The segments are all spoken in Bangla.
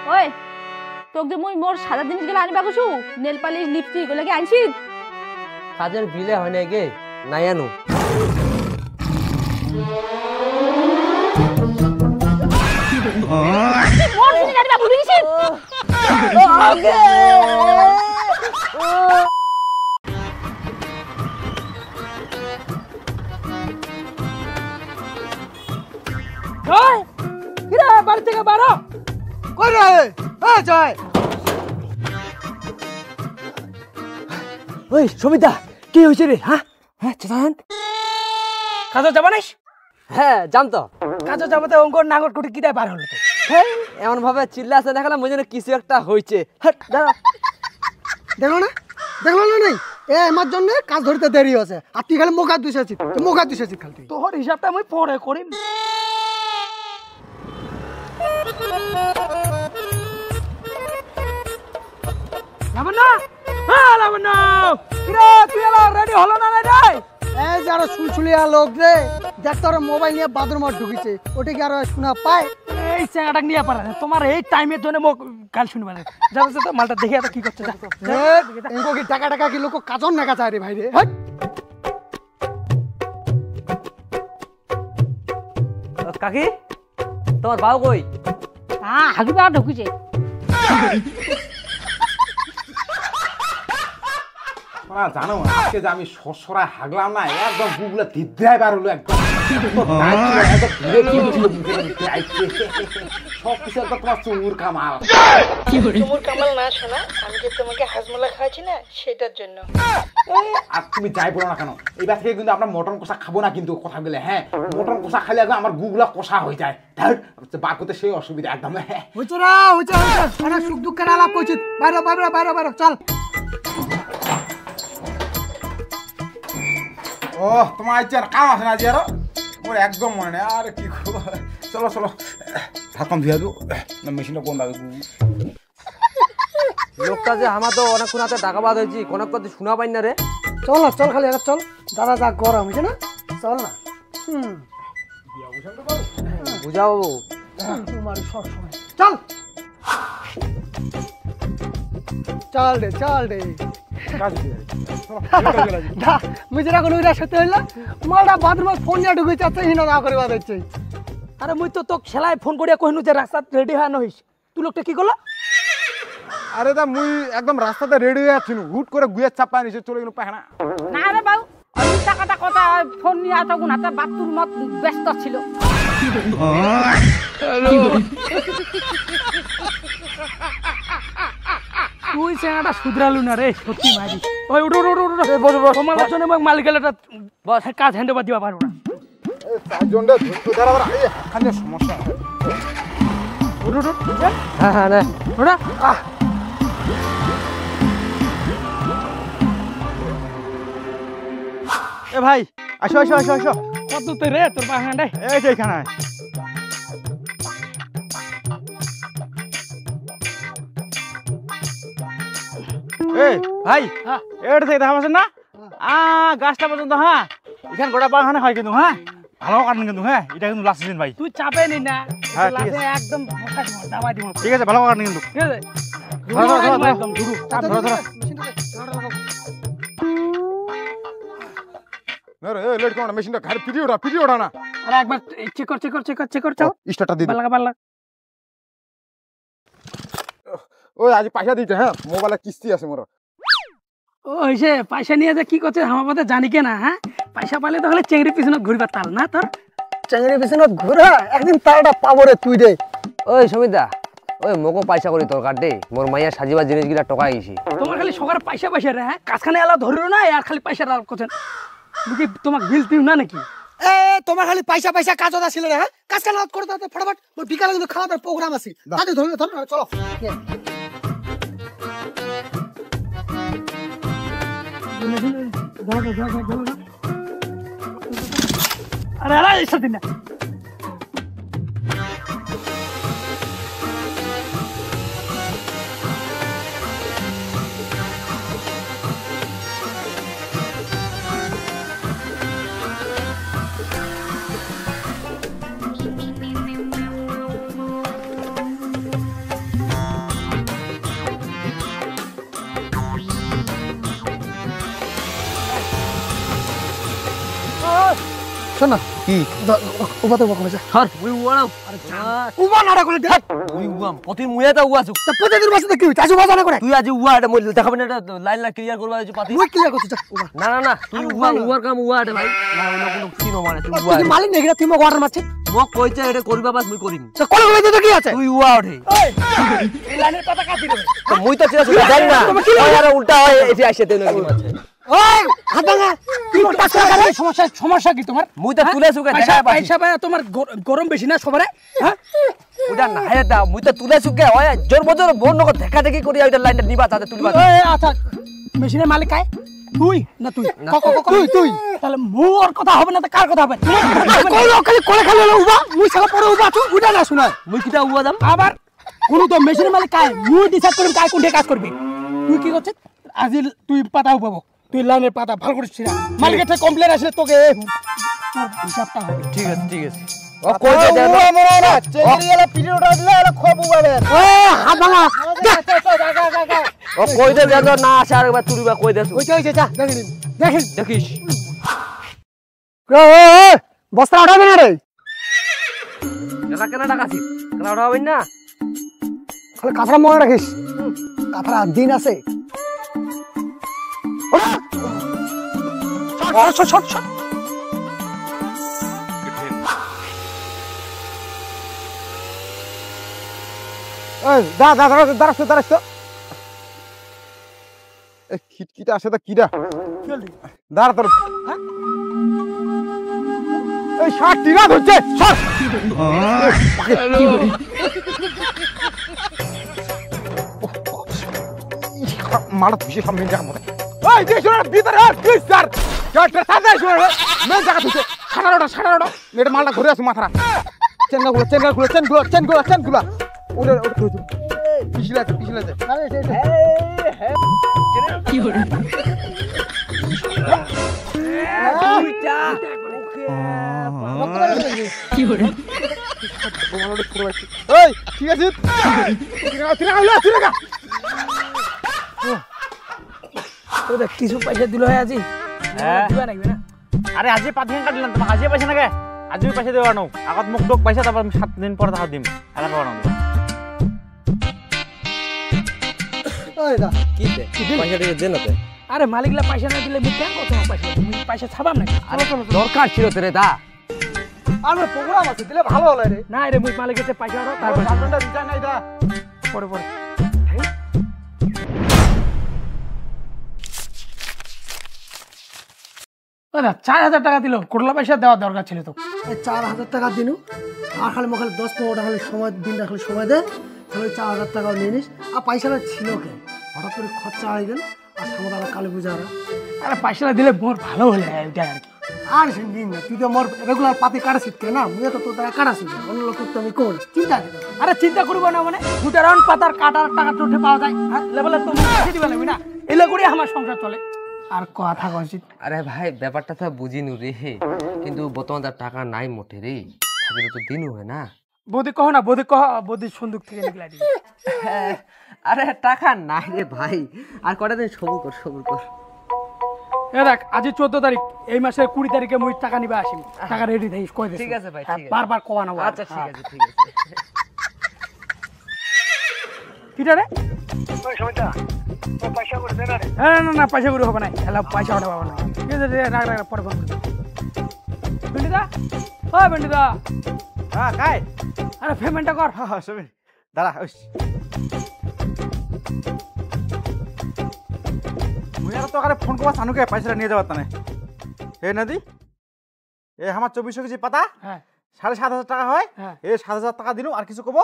ওই তোক যে মুই মোর সাদা জিনিসগুলো আনিবা কইছু নেল পালিশ লিপস্টিক এগুলো কি আনছি কাজের বিলে হয় না গে নাই আনু মোর জিনিস আনিবা ভুলে গেছিস আগে জয় কিরা বাড়ি থেকে বারো কই রে জয় ওই সবিতা কি হয়েছে রে হ্যাঁ হ্যাঁ চাচান কাজে যাবা নাইস হ্যাঁ জানতো কাজে যাবতে অঙ্কর নাঙ্গর কুটি কিদায় বার হলো তো হ্যাঁ এমন ভাবে চিল্লা আছে দেখালাম মনে হয় কিছু একটা হয়েছে হ্যাঁ দাঁড়া দেখলো না নাই আমার জন্য কাজ ধরতে দেরি আছে আর তুই খালি মোকা দুষেছিস খালি তুই তোর হিসাবটা আমি পরে করিম লাবণ্য লাবণ্য কিরে তুই এলা রেডি হলো না রে এই যে আরো সুলসুলিয়া লোক রে দেখ তোর মোবাইল নিয়ে বাথরুমে ঢুকিছে ওটা কি আরো শোনা পায় এই স্যাংটা নিয়ে পারে না তোমার এই টাইমের জন্য মোক গাল শুনবে না যাবে তো মালটা দেখে এত কি করছে এঙ্গো কি টাকা কি লোক কাজর নাকা চায় রে ভাই রে হট কাকি তোমার বাবু কই হ্যাঁ হাগিবা ঢুকিছে জানো আজকে যে আমি সরসরায় হাগলাম না একদম বুকগুলো দিদ্রায় বার হলো একদম সবকিছু একদম তোমার চুমুর কামাল তোমার কামাল না শোনা আমি যে তোমাকে হাজমোলা খাওয়াচ্ছি না সেটার জন্য আর তুমি যাই বলো না কেন এইবার থেকে কিন্তু আমরা মটন কষা খাবো না কিন্তু কথা বলে হ্যাঁ মটন কষা খাইলে একদম আমার গুগুলা কষা হয়ে যায় বার করতে সেই অসুবিধা একদম হইছে আরে সুখ দুঃখের আলাপ করছিস বাইরে চল ও তোমার আজকে আর কাম আছে না আজকে আরো মোর একদম মনে নেই আর কি করবো চলো হাত কাম ধুয়ে মেশিনটা কোন দাবে লোকটা যে আমার তো অনেকক্ষণ হাতে টাকা বাদ হয়েছি কোনক কথা শোনা পাই না রে চল খালি এবার চল দাদা যা গরম হয়েছে না চল না বুঝাও তোমার সব সময় চল রে মুজরা কোনো সত্যি হইল মালটা বাথরুমে ফোন নিয়ে ঢুকে যাচ্ছে হিনা না করে বাদ হচ্ছে আরে মুই তো তোক সেলাই ফোন করিয়া কহিনু যে রাস্তা রেডি হয় না হইস তুই লোকটা কি করলো আরে দা মুই একদম রাস্তাতে রেডি হয়ে আছি হুট করে গুয়ের চাপা নিচে চলে গেল পাহাড়া না রে বাবু ওই টাকাটা কথা ফোন নিয়ে আসো গুণ হাতে বাথরুমত ব্যস্ত ছিল তুই সেটা শুধরালু না রে সত্যি মারি ওই উঠো তোমার জন্য মালিকের কাজ হ্যান্ড ওভার দিবা পারবো না সমস্যা হ্যাঁ না ওটা এ ভাই আসো কত তো রে তোর বাহান্ডাই এই যে এখানে এই ভাই এটা থেকে দেখা পাচ্ছেন না গাছটা পর্যন্ত হ্যাঁ এখানে গোটা বাগানে হয় কিন্তু হ্যাঁ ভালো কাটেন কিন্তু হ্যাঁ এটা কিন্তু লাস্ট দিন ভাই তুই চাপে নি না হ্যাঁ, ঠিক আছে। একদম দাবাই দিব ঠিক আছে ভালো কাটেন কিন্তু ঠিক আছে একদম ধরু লেট করো না মেশিনটা ঘাড়ে পিটি ওঠা না আরে একবার চেক কর চাও স্টার্টটা দিই বাল্লা ওই আজ পয়সা দিতে হ্যাঁ মোবাইলে কিস্তি আছে মোর ওই যে পয়সা নিয়ে যে কি করছে আমার কথা জানি কেনা হ্যাঁ পয়সা পালে তাহলে চেংড়ি পিছনে ঘুরবা তাল না তোর চেঙ্গড়ি পিছনে ঘোরা একদিন তারটা পাবো রে তুই রে ওই সমিতা ওই মোকো পয়সা করি তোর কাটে মোর মাইয়া সাজিবার জিনিসগুলা টকা গেছি তোমার খালি সকার পয়সা রে হ্যাঁ কাজখানে এলা ধরিল না আর খালি পয়সা লাভ করছেন বুঝি তোমাকে বিল দিও না নাকি এ তোমার খালি পয়সা কাজ ওটা ছিল রে হ্যাঁ কাজ কাজ করে দাও ফটাফট মোর বিকালে কিন্তু খাওয়া দাওয়ার প্রোগ্রাম আছে তাতে ধরে চলো আরে এইসব দিন না শোন না কি উবা তো কমে যা সর উই উড়াও উবা না করে দে উই উয়াম প্রতি মুয়াটা উয়াছু তা প্রতিদিন বাসে কি চাচু বাজা না করে তুই আজ উয়া এটা মইল দেখাবি না এটা লাইন লাইন ক্লিয়ার করবা আছে পাতি মুই ক্লিয়ার করছিস উবা না না না তুই উয়া উয়ার কাম উয়া এটা ভাই না অন্য কোনো চিনো মানে তুই উয়া তুই মালিক নেই তুই মোক অর্ডার মারছিস মোক কইছে এটা করবা বাস মুই করিম তো কোন কোন তো কি আছে তুই উয়া ওঠে এই লাইনের পাতা কাটি দেবে মুই তো চিনা জানি না ওই আর উল্টা হয় এসে আইছে তেন কি মাছে ওই হাত ভাঙা কি টাকা করে সমস্যা কি তোমার মুই তো তুলে সুকে পয়সা দেখা পাইছি পয়সা পায় তোমার গরম বেশি না সবারে হ্যাঁ ওটা না হে দা মুই তো তুলে সুকে হয় জোর বজোর বোন নক দেখা দেখি করি ওইটা লাইনটা নিবা তাতে তুলবা এই আচ্ছা মেশিনের মালিক কায় তুই না তুই তুই তাহলে মোর কথা হবে না তো কার কথা হবে কই খালি কোলে খালি উবা মুই সারা পরে উবা তুই উডা না শুনা মুই কিটা উয়া দাম আবার কোন তো মেশিনের মালিক কায় মুই ডিসাইড করিম কায় কোনটা কাজ করবি তুই কি করছিস আজি তুই পাতা পাবো তুই লাইনের পাতা ভালো করিস না মালিকের থেকে কমপ্লেন আসলে তোকে তোর হিসাবটা হবে ঠিক আছে ঠিক আছে ও কই দে দে মরা চেঙ্গি এলা পিড়ে ওটা দিলে এলা খব উবাবে ওই হাত ভাঙা ও কই দে দে না আসে আর একবার তুলিবা কই দে ওই যা যা দেখিস দেখিস দেখিস বস্তা উঠাবে না রে এটা কেন টাকাছি কেন ওটা হবে না খালি কাঁথা মনে রাখিস কাঁথা দিন আছে খিটখিটা আসে তো কিডা দাঁড়া তোর এই শার্ট টিরা ধরছে সর মারা তুই সামনে জায়গা মতো ওই যে শোনা ভিতরে আর তুই স্যার জটটা সাদা শোনা মেন জায়গা তুই সাড়াটা এটা মালটা ঘুরে আসু মাথারা চেনগুলো ওরে তুই পিছলে কি করে কি করে এই ঠিক আছে তোদের কিছু পয়সা দিল হয় আজি দিবা নাকি না আরে আজি 5 দিন কাটলাম তোমাক আজি পয়সা নাগে আজি পয়সা দেওয়া নাও আগত মোক তোক পয়সা তারপর 7 দিন পর তাহা দিম আলা পাওয়া নাও ওই দা কি দে পয়সা দিয়ে দে না তে আরে মালিকলা পয়সা না দিলে মিথ্যা কথা পয়সা তুমি পয়সা ছাবাম নাকি দরকার ছিল তোরে দা আমার প্রোগ্রাম আছে দিলে ভালো হলো রে না রে মুই মালিকের থেকে পয়সা দাও তারপর সাতটা দিতা নাই দা পরে না 4000 টাকা দিল কোটলা পয়সা দেওয়া দরকার ছিল তো এই 4000 টাকা দিনু আর খালি মখালি 10-15 খালি সময় দিন খালি সময় দে তাহলে 4000 টাকাও নিয়ে নিস আর পয়সাটা ছিল কে হঠাৎ করে খরচা হয়ে গেল আর সামনে আবার কালী পূজা আরে পয়সাটা দিলে মোর ভালো হলে ওইটা আর কি আর সে নিন না তুই তো মোর রেগুলার পাতি কাটাছিস কে না মুই তো তোর টাকা কাটাছিস অন্য লোক তো আমি কোন চিন্তা করি আরে চিন্তা করবো না মানে 2টা রাউন্ড পাতার কাটার টাকা চোটে পাওয়া যায় হ্যাঁ লেভেলে তো মুখে দিবা লাগবে না এলে করে আমার সংসার চলে আর কথা কইছি আরে ভাই ব্যাপারটা তো বুঝিনু রে কিন্তু বর্তমান তার টাকা নাই মোটে রে থাকলে তো দিনও হয় না বৌদি কহ না বৌদি কহ বৌদি সন্দুক থেকে নিকলা দিবি আরে টাকা নাই রে ভাই আর কটা দিন সবুর কর এ দেখ আজ 14 তারিখ এই মাসের 20 তারিখে মুই টাকা নিবা আসিম টাকা রেডি থাকিস কই দে ঠিক আছে ভাই ঠিক আছে বারবার কোয়া না আচ্ছা ঠিক আছে কিটা রে না পয়সা করে হবে না খেলা পয়সা ওটা পাবো না ঠিক আছে রাখ পরে ফোন করবো বেন্ডিদা ও বেন্ডিদা হ্যাঁ কাই আরে পেমেন্টটা কর হ্যাঁ সবে দাঁড়া মুই আর তো আরে ফোন করবা সানুকে পয়সাটা নিয়ে যাবার তানে হে নদী এ আমার 2400 কেজি পাতা হ্যাঁ 7,500 টাকা হয় হ্যাঁ এ 7,000 টাকা দিলু আর কিছু কব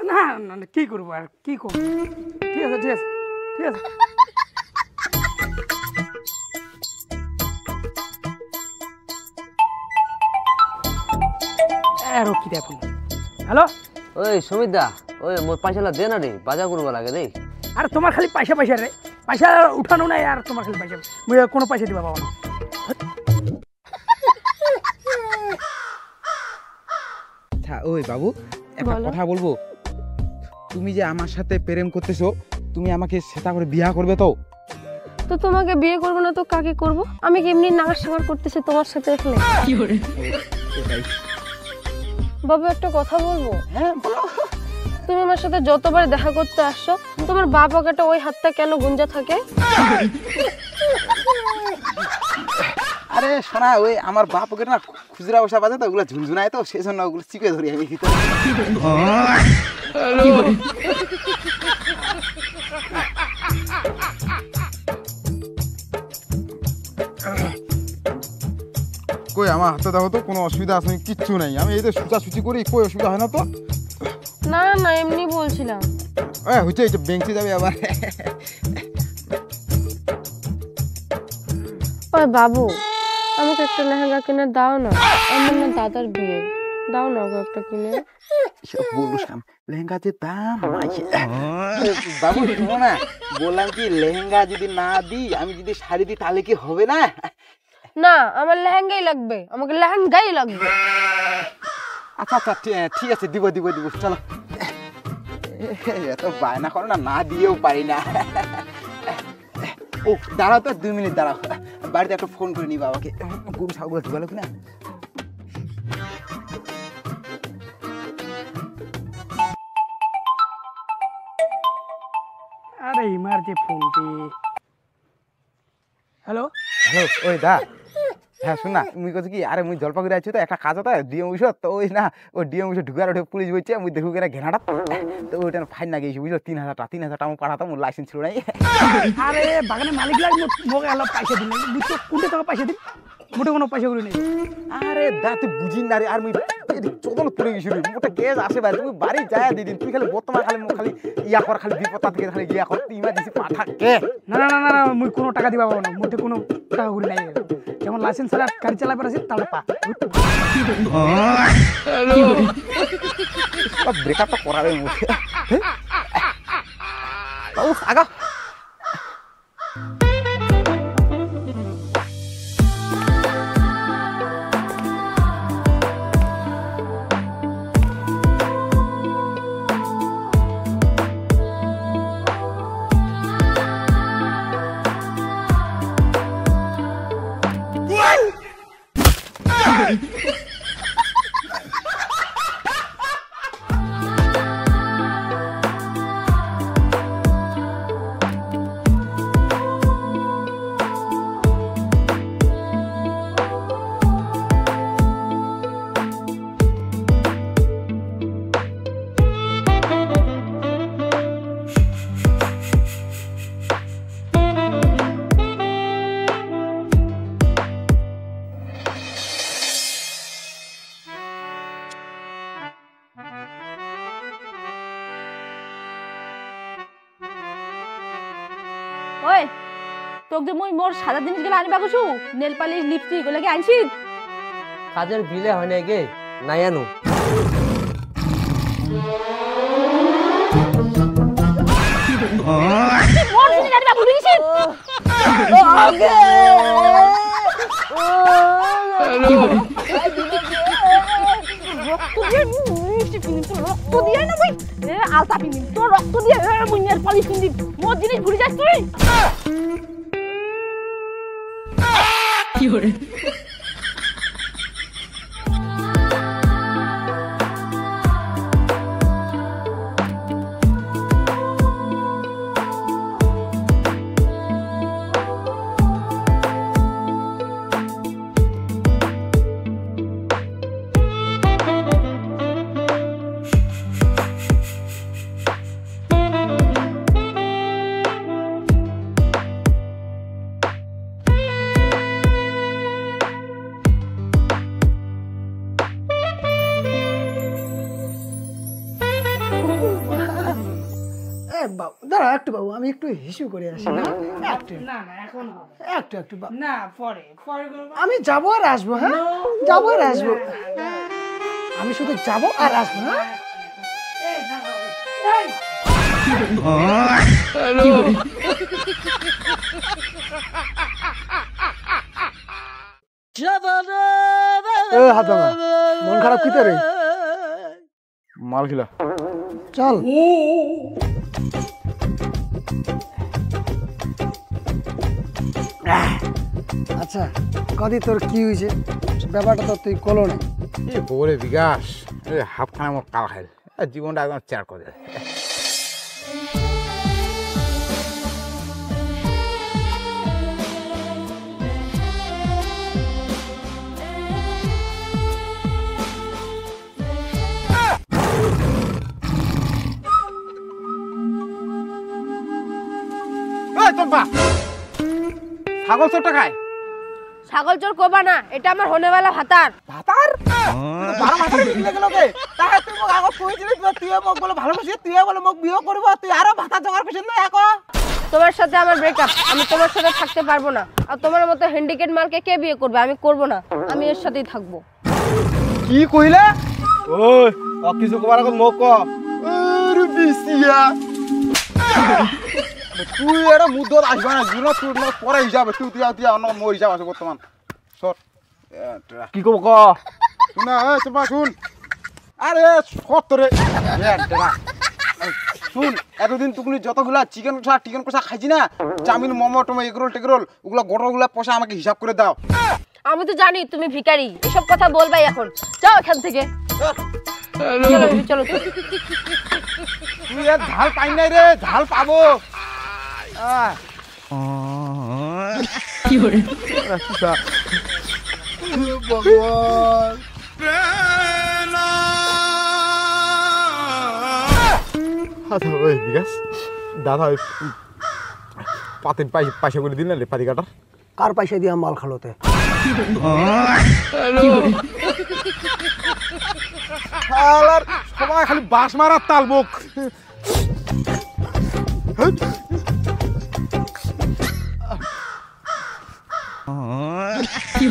না না কি করবো আর কি করবো ঠিক আছে আর কি দেখুন হ্যালো ওই সুমিত দা ওই মোর পয়সাটা দে না রে বাজার করবা লাগে রে আর তোমার খালি পয়সা রে পয়সা উঠানো নাই আর তোমার খালি পয়সা মুই কোনো পয়সা দিবা পাবো না ওই বাবু একটা কথা বলবো তুমি যে আমার সাথে প্রেম করতেছো তুমি আমাকে সেটা করে বিয়া করবে তো তো তোমাকে বিয়ে করবো না তো কাকে করব? আমি কি এমনি নাগার সাগার করতেছি তোমার সাথে এখানে? বাবু একটা কথা বলবো? হ্যাঁ বলো। তুমি আমার সাথে যতবার দেখা করতে আসছো তোমার বাপ পকেটে ওই হাতটা কেন গুঞ্জা থাকে? আরে শোনা, ওই আমার বাপ ওকে না খুচরা বসা বাজে তো, ওগুলো ঝুনঝুনায় তো, সেই জন্য ওগুলো চিপে ধরি আমি ভিতরে। কই আমার হাতে দেখো তো, কোনো অসুবিধা আছে কিচ্ছু নাই, আমি এই তো সুচাসুচি করি, কই অসুবিধা হয় না তো? না না এমনি বলছিলাম। হচ্ছে এই বেঞ্চে যাবে আবার। ওই বাবু আমাকে একটা লেহেঙ্গা কিনে দাও না, আমার না দাদার বিয়ে, দাও না ওকে একটা কিনে। বলুস লেহেঙ্গা যে দাম বাবু, শোনো না, বললাম কি লেহেঙ্গা যদি না দিই, আমি যদি শাড়ি দিই তাহলে কি হবে না? না আমার লেহেঙ্গাই লাগবে, আমাকে লেহেঙ্গাই লাগবে। আচ্ছা আচ্ছা ঠিক আছে, দিব দিব দিব, চলো। এত বায়না করো না, না দিয়েও পারি না। ও দাঁড়াও তো, 2 মিনিট দাঁড়াও, বাড়িতে একটা ফোন করে নি বাবাকে। গরু ছাগল ঢুকালো কিনা? আরে ইমার যে ফোনটি। হ্যালো হ্যালো, ওই দা, হ্যাঁ শোন না, মুই কইছি কি, আরে মুই জলপাইগুড়ি আছি তো, একটা কাজ হতো ডিএম অফিসত, তো ওই না ওই ডিএম অফিসে ঢুকার ওঠে পুলিশ বলছে, মুই দেখু কিনা ঘেনাটা, তো ওইটা ফাইন না গেছি বুঝলো, 3,000 টাকা পাঠাতাম, মোর লাইসেন্স ছিল নাই। আরে বাগানে মালিক লাগে মোকে অলপ পয়সা দিন, বুঝছো কোনটা টাকা পয়সা দিন, মোটে কোনো পয়সা করে নেই। আরে দা তুই বুঝিন না রে, আর মুই চদল পড়ে গেছি রে, মোটা কেস আসে ভাই, তুমি বাড়ি যায় দিদিন, তুই খালি বর্তমান খালি খালি ইয়া কর, খালি বিপদ থেকে খালি ইয়া কর, তুই ইমার্জেন্সি পাঠা কে? না না না না মুই কোনো টাকা দিবা পাবো না, মোটে কোনো টাকা করে নাই, যেমন লাইসেন্স ছাড়া গাড়ি চালাবে আছে তাহলে পা। ব্রেকআপটা করাবে মুখে। আগা ওই তোক যে মুই মোর সাদা জিনিসগুলো আনিবা কইছু, নেল পালিশ লিপস্টিক ওগুলো কি আনছিস? কাজের বিলে হয় না গে, নাই আনু। মোর জিনিস আনিবা ভুলে গেছিস? রক্ত দিয়ে না ভাই, আলতা পিন্দি তোর রক্ত দিয়ে মুই নেল পালিশ পিন্দি, মোর জিনিস ভুলে যাস তুই? কি হরে বাবু দাঁড়া একটু, বাবু আমি একটু হিসু করে আসি না, একটু না না এখন একটু একটু বাবু, না পরে পরে করবো। আমি যাবো আর আসবো, হ্যাঁ যাবো আর আসবো, আমি শুধু যাবো আর আসবো, হ্যাঁ। হাত মন খারাপ কি রে? মাল খিলা চল। আচ্ছা কদি তোর কি হয়েছে ব্যাপারটা তো তুই কলো না। এই বলে বিকাশ হাফ খানা আমার কাল খাইল জীবনটা একদম চার করে। চম্পা ছাগল চোরটা খায়। ছাগল চোর কোবা না, এটা আমার হনেওয়ালা ভাতার। ভাতার বারো মাসে বিয়ে গেল কে? তাহলে তুই মোক আগত কইছিলি তুই মোক বলে ভালোবাসি, তুই বলে মোক বিয়ে করব, তুই আরো ভাতা জোগাড় করছিস না এখন? তোমার সাথে আমার ব্রেকআপ, আমি তোমার সাথে থাকতে পারবো না। আর তোমার মতো হ্যান্ডিক্যাপ মালকে কে বিয়ে করবে? আমি করব না, আমি এর সাথেই থাকবো। কি কইলে? ওই কিছু কবার আগত মোক ক। আরে বিসিয়া তুই এটা মুদ্দত আসবা না, জীবন তুই পরে হিসাবে তুই অন্য মোর হিসাব আছে বর্তমান। সর কি কব ক শুনা চম্পা শুন। আরে সত রে শুন, এতদিন তুকুনি যতগুলা চিকেন কষা খাইছি না, চাউমিন মোমো টোমো এগরোল টেগরোল ওগুলা গোটাগুলা পয়সা আমাকে হিসাব করে দাও। আমি তো জানি তুমি ভিখারি, এসব কথা বলবাই এখন। যাও এখান থেকে, চলো চলো। তুই এর ঝাল পাই নাই রে, ঝাল পাবো। কি করে ভগবান আচ্ছা ওই বিকাশ দাদা ওই পাতির পয়সা করে দিন না রে পাতি কাটার। কার পয়সা দিয়ে মাল খালোতে? সবাই খালি বাস মারার তাল মুখ। কি